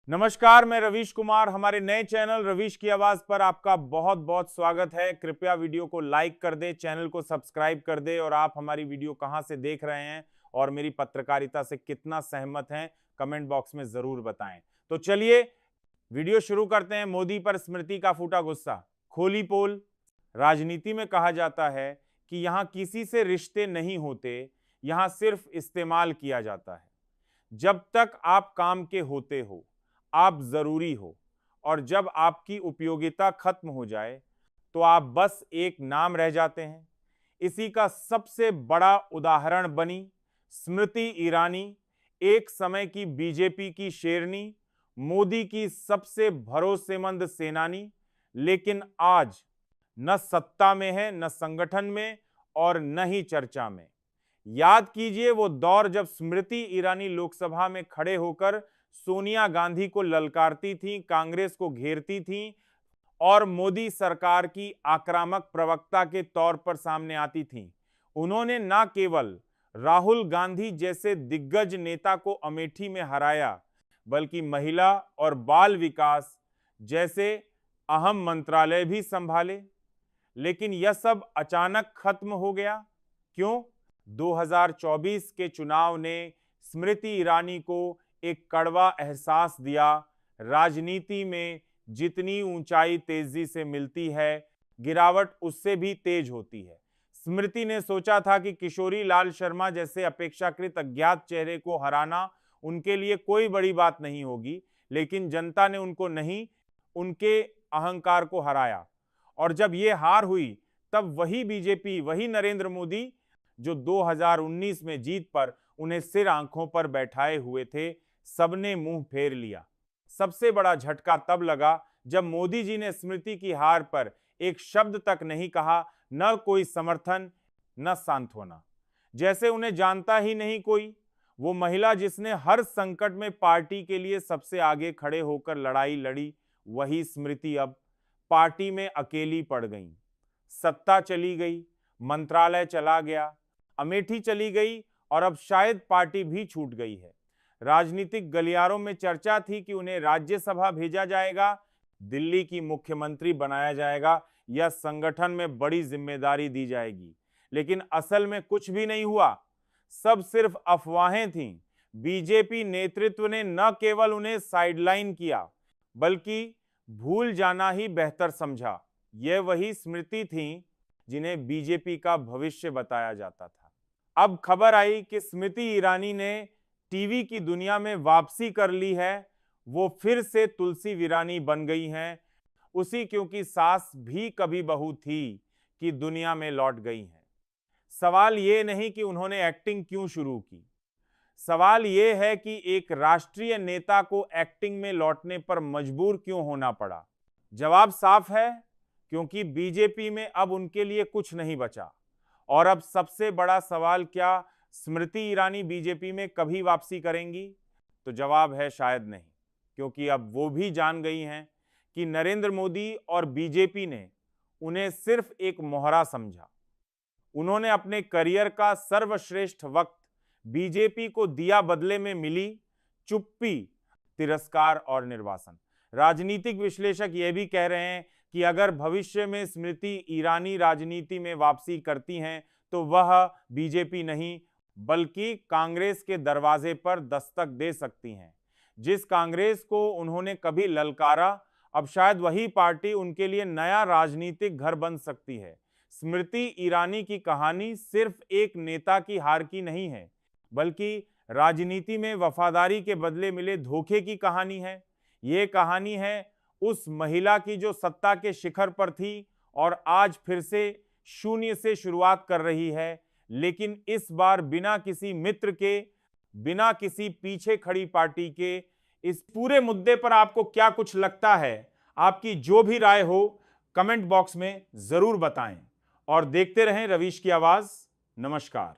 नमस्कार, मैं रवीश कुमार। हमारे नए चैनल रवीश की आवाज पर आपका बहुत बहुत स्वागत है। कृपया वीडियो को लाइक कर दे, चैनल को सब्सक्राइब कर दे और आप हमारी वीडियो कहां से देख रहे हैं और मेरी पत्रकारिता से कितना सहमत हैं कमेंट बॉक्स में जरूर बताएं। तो चलिए वीडियो शुरू करते हैं। मोदी पर स्मृति का फूटा गुस्सा, खोली पोल। राजनीति में कहा जाता है कि यहां किसी से रिश्ते नहीं होते, यहां सिर्फ इस्तेमाल किया जाता है। जब तक आप काम के होते हो, आप जरूरी हो, और जब आपकी उपयोगिता खत्म हो जाए तो आप बस एक नाम रह जाते हैं। इसी का सबसे बड़ा उदाहरण बनी स्मृति ईरानी, एक समय की बीजेपी की शेरनी, मोदी की सबसे भरोसेमंद सेनानी, लेकिन आज न सत्ता में है, न संगठन में और न ही चर्चा में। याद कीजिए वो दौर जब स्मृति ईरानी लोकसभा में खड़े होकर सोनिया गांधी को ललकारती थीं, कांग्रेस को घेरती थीं और मोदी सरकार की आक्रामक प्रवक्ता के तौर पर सामने आती थीं। उन्होंने न केवल राहुल गांधी जैसे दिग्गज नेता को अमेठी में हराया, बल्कि महिला और बाल विकास जैसे अहम मंत्रालय भी संभाले। लेकिन यह सब अचानक खत्म हो गया। क्यों? 2024 के चुनाव ने स्मृति ईरानी को एक कड़वा एहसास दिया। राजनीति में जितनी ऊंचाई तेजी से मिलती है, गिरावट उससे भी तेज होती है। स्मृति ने सोचा था कि किशोरी लाल शर्मा जैसे अपेक्षाकृत अज्ञात चेहरे को हराना उनके लिए कोई बड़ी बात नहीं होगी, लेकिन जनता ने उनको नहीं, उनके अहंकार को हराया। और जब ये हार हुई, तब वही बीजेपी, वही नरेंद्र मोदी जो 2019 में जीत पर उन्हें सिर आंखों पर बैठाए हुए थे, सबने मुंह फेर लिया। सबसे बड़ा झटका तब लगा जब मोदी जी ने स्मृति की हार पर एक शब्द तक नहीं कहा, न कोई समर्थन, न सांत्वना, जैसे उन्हें जानता ही नहीं कोई। वो महिला जिसने हर संकट में पार्टी के लिए सबसे आगे खड़े होकर लड़ाई लड़ी, वही स्मृति अब पार्टी में अकेली पड़ गई। सत्ता चली गई, मंत्रालय चला गया, अमेठी चली गई और अब शायद पार्टी भी छूट गई है। राजनीतिक गलियारों में चर्चा थी कि उन्हें राज्यसभा भेजा जाएगा, दिल्ली की मुख्यमंत्री बनाया जाएगा या संगठन में बड़ी जिम्मेदारी दी जाएगी। लेकिन असल में कुछ भी नहीं हुआ, सब सिर्फ अफवाहें थीं। बीजेपी नेतृत्व ने न केवल उन्हें साइडलाइन किया, बल्कि भूल जाना ही बेहतर समझा। यह वही स्मृति थी जिन्हें बीजेपी का भविष्य बताया जाता था। अब खबर आई कि स्मृति ईरानी ने टीवी की दुनिया में वापसी कर ली है। वो फिर से तुलसी वीरानी बन गई हैं, उसी क्योंकि सास भी कभी बहू थी कि दुनिया में लौट गई हैं। सवाल ये नहीं कि उन्होंने एक्टिंग क्यों शुरू की, सवाल ये है कि एक राष्ट्रीय नेता को एक्टिंग में लौटने पर मजबूर क्यों होना पड़ा। जवाब साफ है, क्योंकि बीजेपी में अब उनके लिए कुछ नहीं बचा। और अब सबसे बड़ा सवाल, क्या स्मृति ईरानी बीजेपी में कभी वापसी करेंगी? तो जवाब है शायद नहीं, क्योंकि अब वो भी जान गई हैं कि नरेंद्र मोदी और बीजेपी ने उन्हें सिर्फ एक मोहरा समझा। उन्होंने अपने करियर का सर्वश्रेष्ठ वक्त बीजेपी को दिया, बदले में मिली चुप्पी, तिरस्कार और निर्वासन। राजनीतिक विश्लेषक यह भी कह रहे हैं कि अगर भविष्य में स्मृति ईरानी राजनीति में वापसी करती हैं तो वह बीजेपी नहीं, बल्कि कांग्रेस के दरवाजे पर दस्तक दे सकती हैं। जिस कांग्रेस को उन्होंने कभी ललकारा, अब शायद वही पार्टी उनके लिए नया राजनीतिक घर बन सकती है। स्मृति ईरानी की कहानी सिर्फ एक नेता की हार की नहीं है, बल्कि राजनीति में वफादारी के बदले मिले धोखे की कहानी है। ये कहानी है उस महिला की जो सत्ता के शिखर पर थी और आज फिर से शून्य से शुरुआत कर रही है, लेकिन इस बार बिना किसी मित्र के, बिना किसी पीछे खड़ी पार्टी के। इस पूरे मुद्दे पर आपको क्या कुछ लगता है? आपकी जो भी राय हो कमेंट बॉक्स में जरूर बताएं और देखते रहें रवीश की आवाज। नमस्कार।